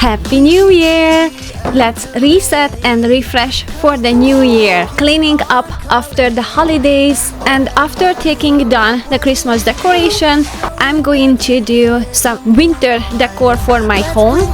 Happy New Year! Let's reset and refresh for the new year. Cleaning up after the holidays, and after taking down the Christmas decoration, I'm going to do some winter decor for my home.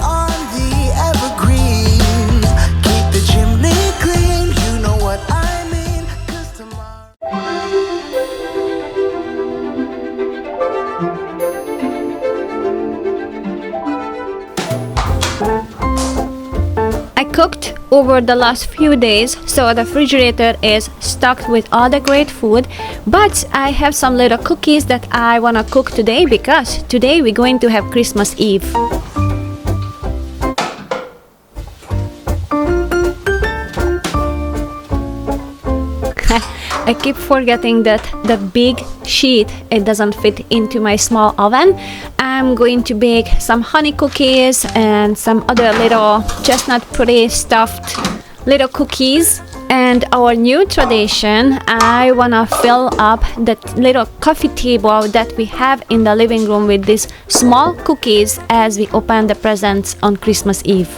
I cooked over the last few days, so the refrigerator is stocked with all the great food, but I have some little cookies that I wanna cook today because today we're going to have Christmas Eve. I keep forgetting that the big sheet, it doesn't fit into my small oven. I'm going to bake some honey cookies and some other little chestnut puree stuffed little cookies. And our new tradition, I wanna fill up that little coffee table that we have in the living room with these small cookies as we open the presents on Christmas Eve.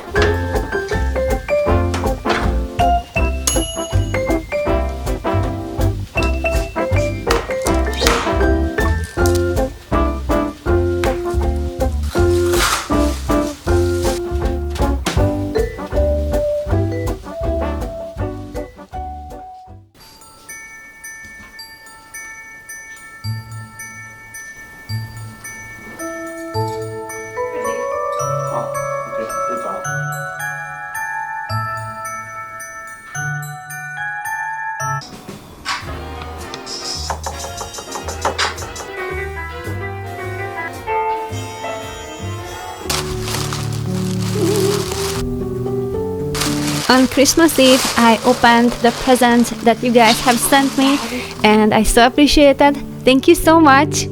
On Christmas Eve, I opened the presents that you guys have sent me, and I so appreciate it. Thank you so much.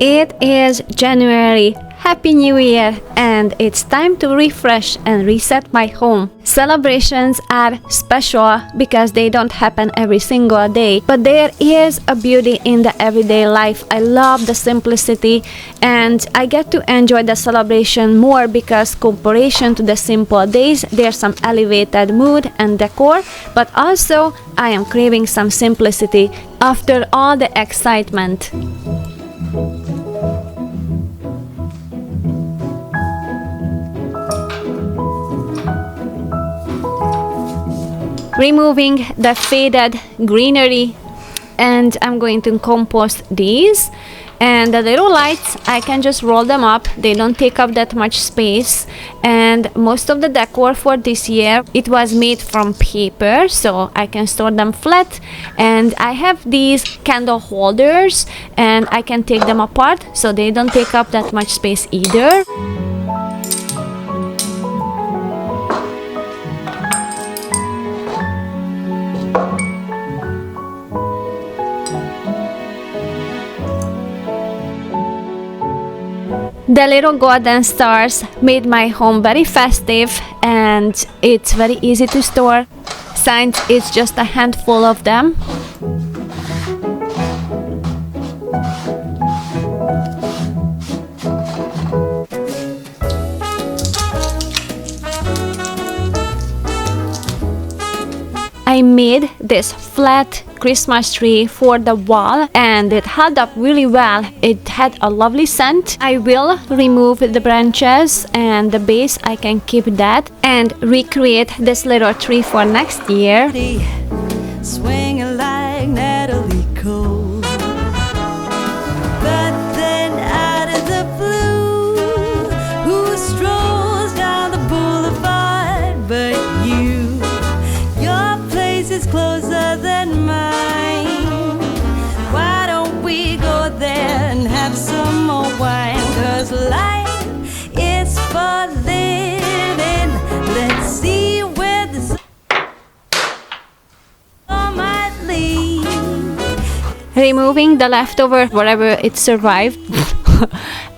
It is January. Happy New Year, and it's time to refresh and reset my home. Celebrations are special because they don't happen every single day, but there is a beauty in the everyday life. I love the simplicity, and I get to enjoy the celebration more because comparison to the simple days, there's some elevated mood and decor, but also I am craving some simplicity after all the excitement. Removing the faded greenery, and I'm going to compost these. And the little lights, I can just roll them up. They don't take up that much space. And most of the decor for this year, it was made from paper, so I can store them flat. And I have these candle holders, and I can take them apart, so they don't take up that much space either. The little golden stars made my home very festive, and it's very easy to store since it's just a handful of them. I made this flat Christmas tree for the wall, and it held up really well. It had a lovely scent. I will remove the branches, and the base I can keep that and recreate this little tree for next year. Swinging like Natalie Cole, but then out of the blue, who strolls down the boulevard but you? Your place is closer than mine. Why don't we go there and have some more wine? 'Cause life is for living. Let's see where this all might lead. removing the leftover, whatever it survived.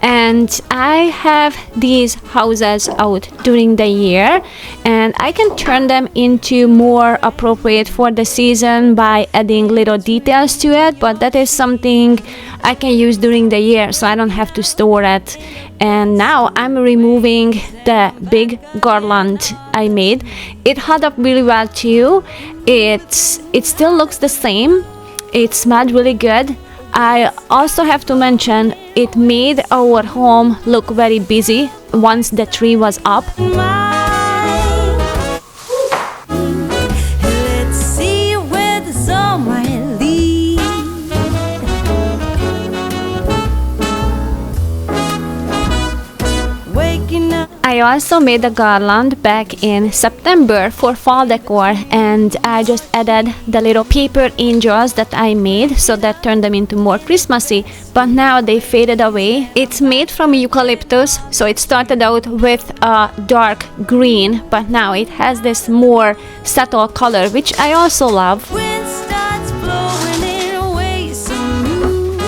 And I have these houses out during the year, and I can turn them into more appropriate for the season by adding little details to it, but that is something I can use during the year, so I don't have to store it. And now I'm removing the big garland I made. It held up really well too. It still looks the same. It smelled really good. I also have to mention it made our home look very busy once the tree was up. Let's see where the sun might lead. Waking up. I also made a garland back in September for fall decor, and I just added the little paper angels that I made, so that turned them into more Christmassy, but now they faded away. It's made from eucalyptus, so it started out with a dark green, but now it has this more subtle color, which I also love. Wind starts blowing in ways so new.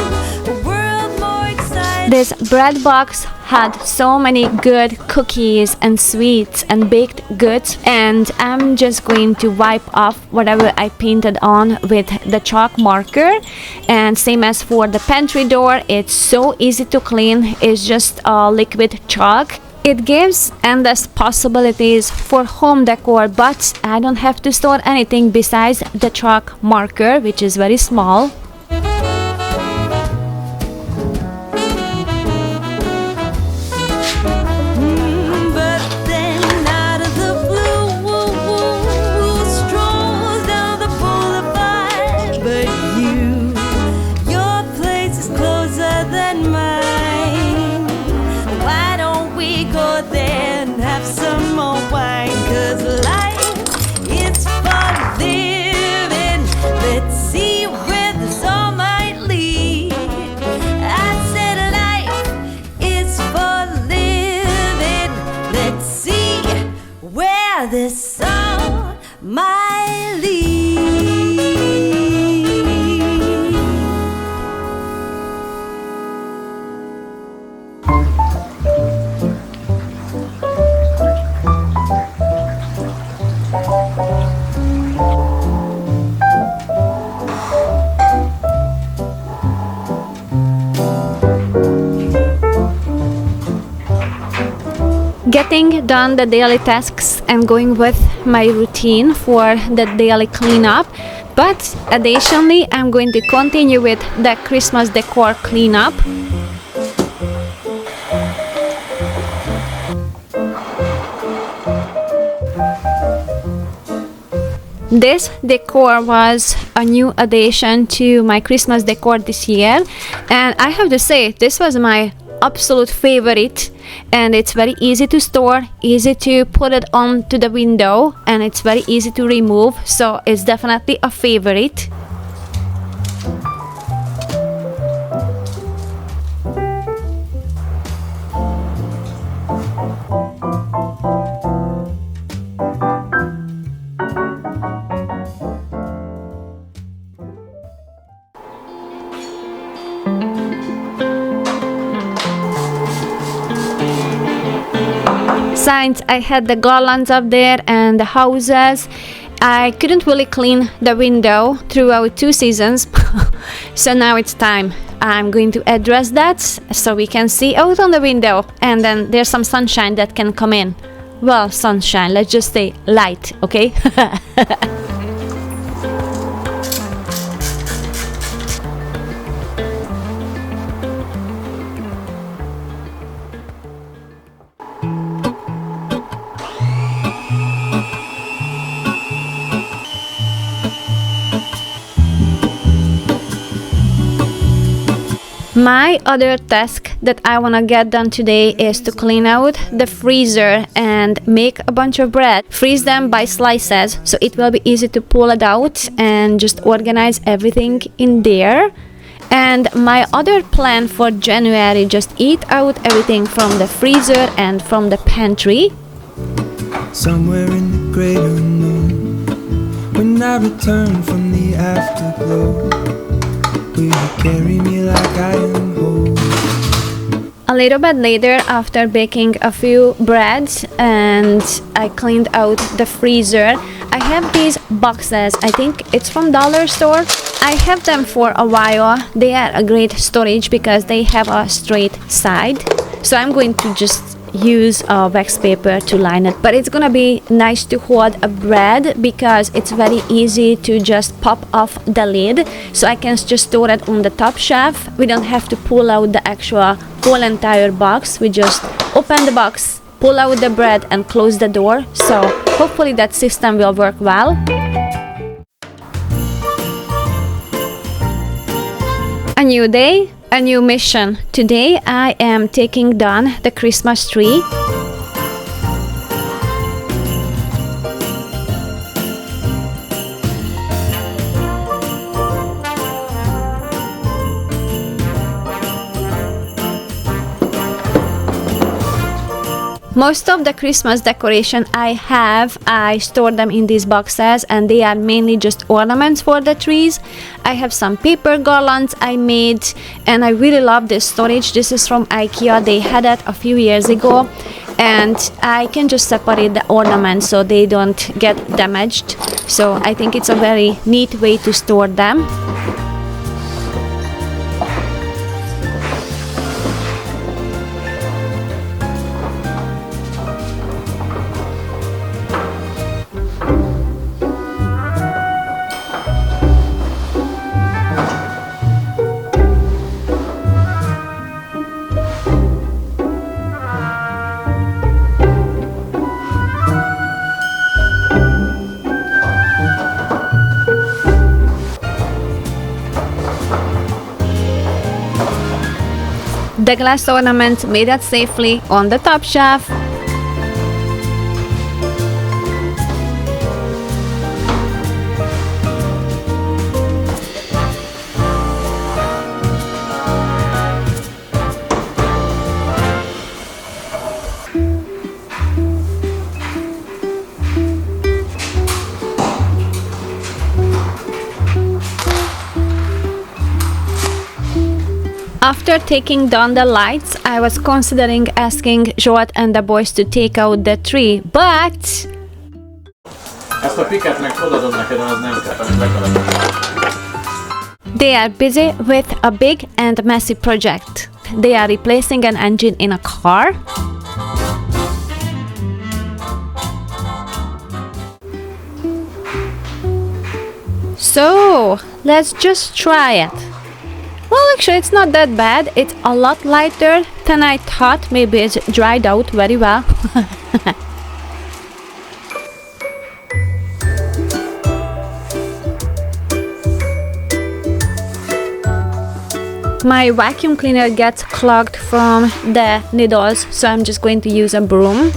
A world more exciting. This bread box had so many good cookies and sweets and baked goods, and I'm just going to wipe off whatever I painted on with the chalk marker. And same as for the pantry door, it's so easy to clean. It's just a liquid chalk. It gives endless possibilities for home decor, but I don't have to store anything besides the chalk marker, which is very small. But then out of the blue, strolls down the boulevard. But your place is closer than mine. Why don't we go there and have some more wine? 'Cause life is for living. Let's see where the sun might lead. I said life is for living. Let's see where the sun might lead. Getting done the daily tasks and going with my routine for the daily cleanup, but additionally I'm going to continue with the Christmas decor cleanup. This decor was a new addition to my Christmas decor this year, and I have to say this was my absolute favorite, and it's very easy to store, easy to put it onto the window, and it's very easy to remove, so it's definitely a favorite. Since I had the garlands up there and the houses, I couldn't really clean the window throughout 2 seasons. So now it's time. I'm going to address that so we can see out on the window, and then there's some sunshine that can come in. Well, sunshine, let's just say light, okay? My other task that I want to get done today is to clean out the freezer and make a bunch of bread. Freeze them by slices so it will be easy to pull it out and just organize everything in there. And my other plan for January, just eat out everything from the freezer and from the pantry. Somewhere in the great unknown, when I return from the afterglow, Will you carry me like I am whole? A little bit later, after baking a few breads and I cleaned out the freezer, I have these boxes. I think it's from dollar store. I have them for a while. They are a great storage because they have a straight side. So I'm going to just use wax paper to line it, but it's gonna be nice to hold a bread because it's very easy to just pop off the lid, so I can just store it on the top shelf. We don't have to pull out the actual whole entire box. We just open the box, pull out the bread and close the door. So hopefully that system will work well. A new day, a new mission. Today I am taking down the Christmas tree. Most of the Christmas decoration I store them in these boxes, and they are mainly just ornaments for the trees. I have some paper garlands I made, and I really love this storage. This is from IKEA. They had it a few years ago, and I can just separate the ornaments so they don't get damaged. So I think it's a very neat way to store them. The glass ornament made it safely on the top shelf. After taking down the lights, I was considering asking Zsolt and the boys to take out the tree, but... Ezt a piket meg odadom neked, az nem kell, amit le kellett. They are busy with a big and messy project. They are replacing an engine in a car. So, let's just try it. Well, actually, it's not that bad. It's a lot lighter than I thought. Maybe it's dried out very well. My vacuum cleaner gets clogged from the needles, so I'm just going to use a broom.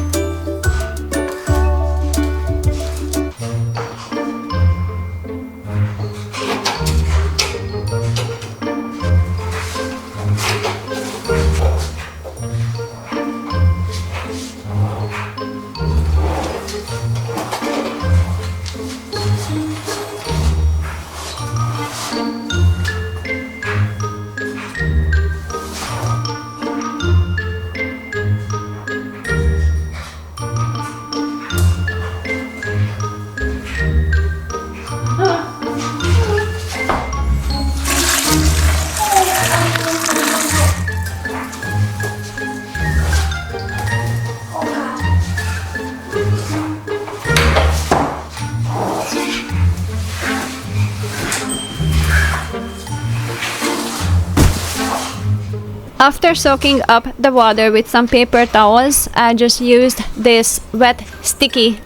After soaking up the water with some paper towels, I just used this wet, sticky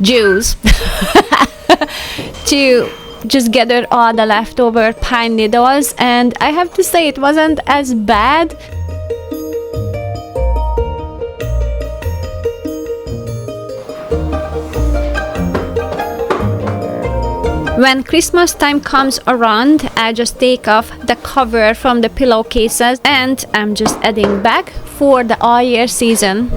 juice to just gather all the leftover pine needles, and I have to say it wasn't as bad. When Christmas time comes around, I just take off the cover from the pillowcases and I'm just adding back for the all year season.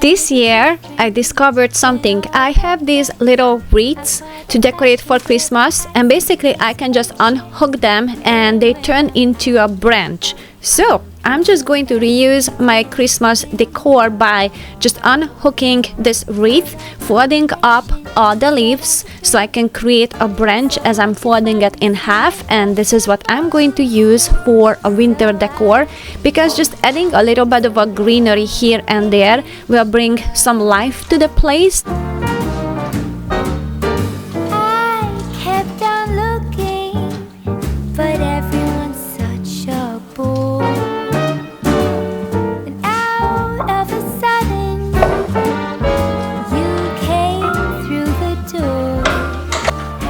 This year, I discovered something. I have these little wreaths to decorate for Christmas, and basically I can just unhook them and they turn into a branch. So I'm just going to reuse my Christmas decor by just unhooking this wreath, folding up all the leaves so I can create a branch as I'm folding it in half, and this is what I'm going to use for a winter decor, because just adding a little bit of a greenery here and there will bring some life to the place. I kept on looking, but everyone's such a bore. And out of a sudden, you came through the door.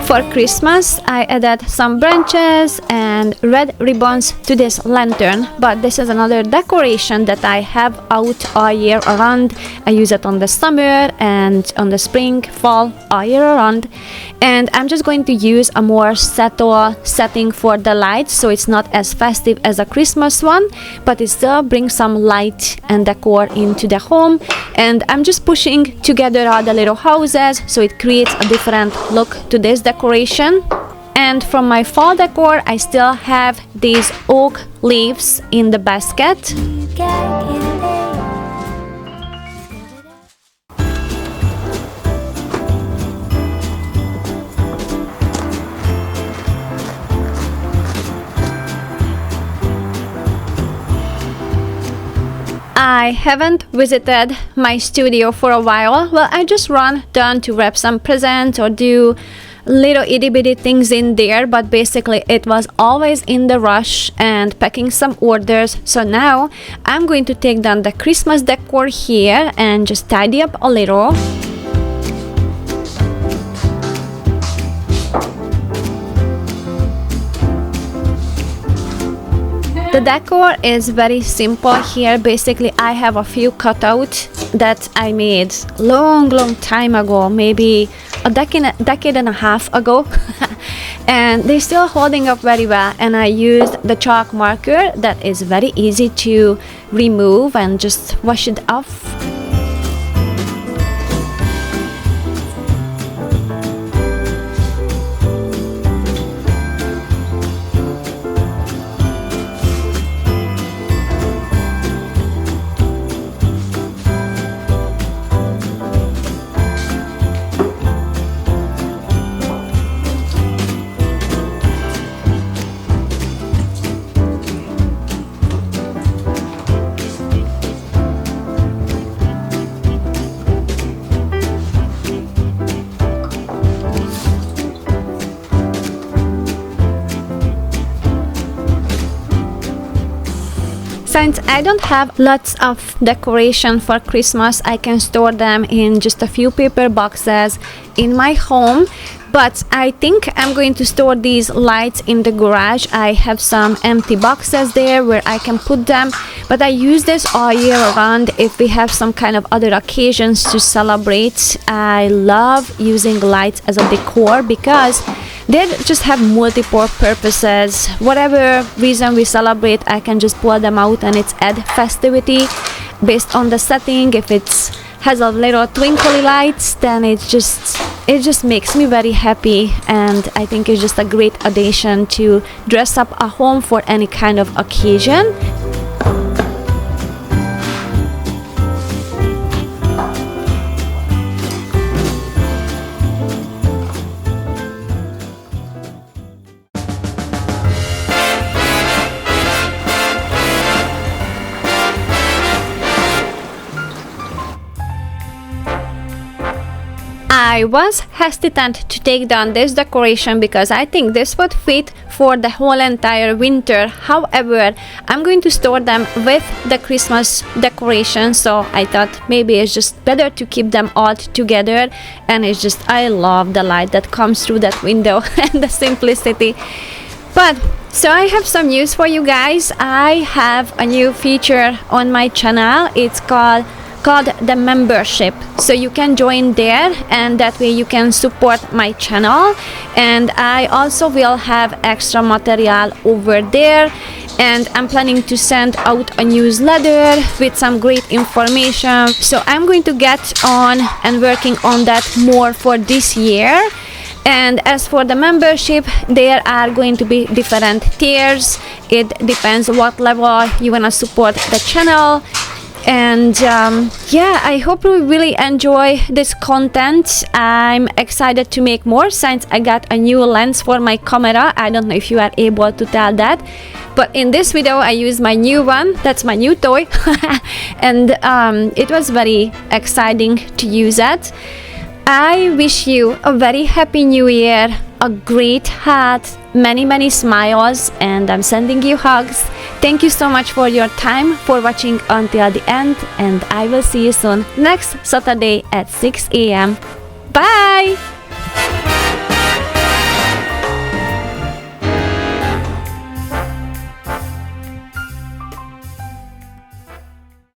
For Christmas, I added some branches and red ribbons to this lantern, but this is another decoration that I have out all year around. I use it on the summer and on the spring, fall, all year around. And I'm just going to use a more subtle setting for the lights, so it's not as festive as a Christmas one, but it still brings some light and decor into the home. And I'm just pushing together all the little houses so it creates a different look to this decoration. And from my fall decor, I still have these oak leaves in the basket. You gotta get it. I haven't visited my studio for a while. Well, I just run down to wrap some presents or do little itty bitty things in there, but basically it was always in the rush and packing some orders. So now I'm going to take down the Christmas decor here and just tidy up a little. The decor is very simple here. Basically, I have a few cutouts that I made long time ago, maybe a decade and a half ago. And they're still holding up very well, and I used the chalk marker that is very easy to remove and just wash it off. Since I don't have lots of decoration for Christmas, I can store them in just a few paper boxes in my home. But I think I'm going to store these lights in the garage. I have some empty boxes there where I can put them, but I use this all year round if we have some kind of other occasions to celebrate. I love using lights as a decor because they just have multiple purposes. Whatever reason we celebrate, I can just pull them out and it's add festivity based on the setting. If it's has a little twinkly lights, then it just makes me very happy, and I think it's just a great addition to dress up a home for any kind of occasion. I was hesitant to take down this decoration because I think this would fit for the whole entire winter. However, I'm going to store them with the Christmas decoration, so I thought maybe it's just better to keep them all together. And it's just, I love the light that comes through that window and the simplicity. But so I have some news for you guys. I have a new feature on my channel. It's called the membership, so you can join there and that way you can support my channel, and I also will have extra material over there. and I'm planning to send out a newsletter with some great information. So I'm going to get on and working on that more for this year. And as for the membership, there are going to be different tiers. It depends what level you want to support the channel. And yeah, I hope you really enjoy this content. I'm excited to make more since I got a new lens for my camera. I don't know if you are able to tell that, but in this video I use my new one. That's my new toy. And it was very exciting to use it. I wish you a very happy new year, a great health, many smiles, and I'm sending you hugs. Thank you so much for your time, for watching until the end, and I will see you soon next Saturday at 6 a.m. Bye!